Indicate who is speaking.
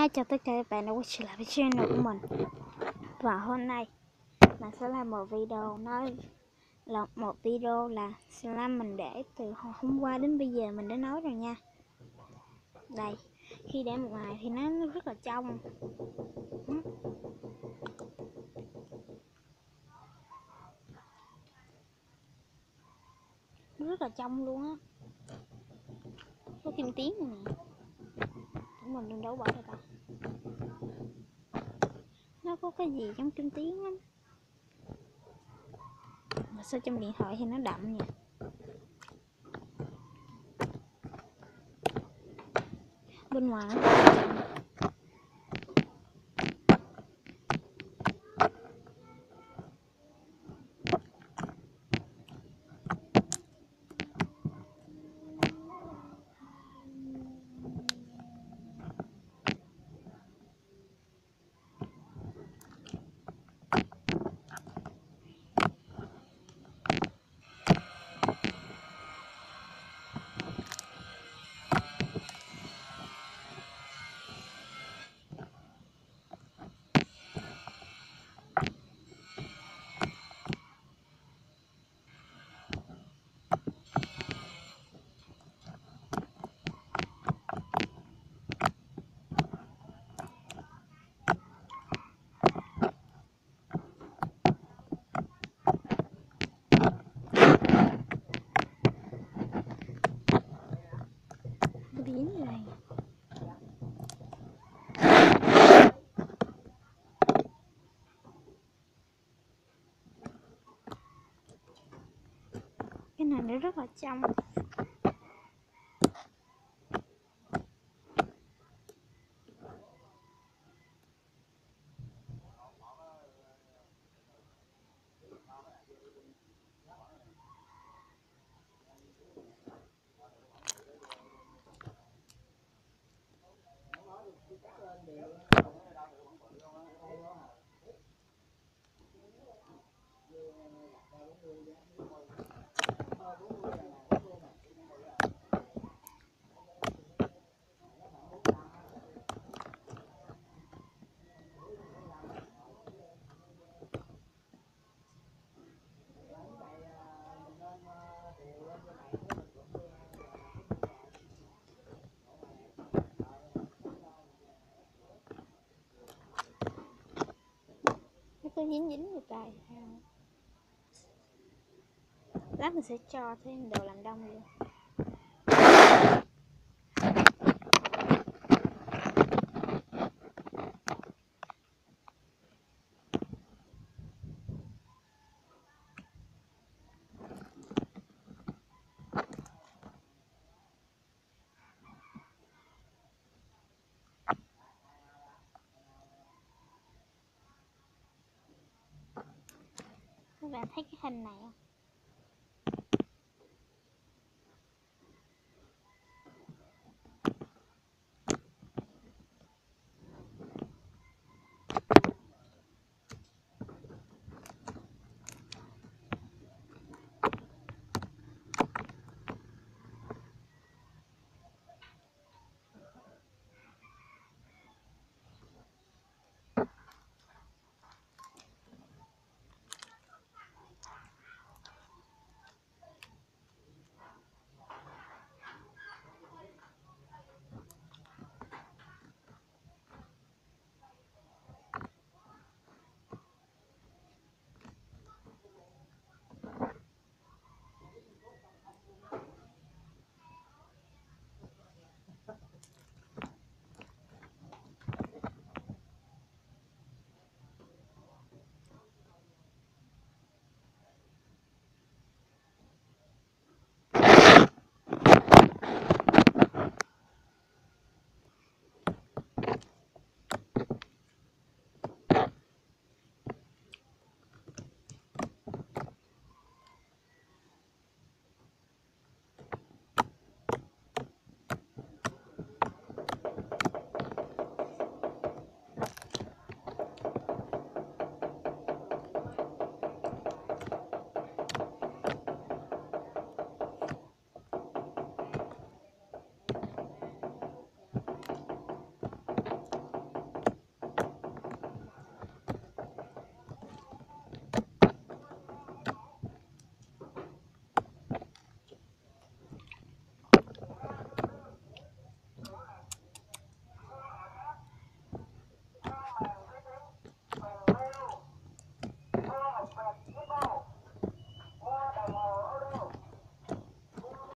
Speaker 1: Hi, chào tất cả các bạn đã quay trở lại với channel của mình. Và hôm nay mình sẽ làm một video sẽ làm mình để từ hôm qua đến bây giờ mình đã nói rồi nha. Đây, khi để một ngày thì nó rất là trong. Nó rất là trong luôn á. Có kim tuyến này nè. Mình đừng đấu bỏ rồi ta. Nó có cái gì trong kim tuyến lắm. Mà sao trong điện thoại thì nó đậm nhỉ? Bên ngoài nó rất là trong. Biến này. Cái này nó rất là trong. Nó cứ dính người tài. Lát mình sẽ cho thêm đồ làm đông vô. Các bạn thấy cái hình này không?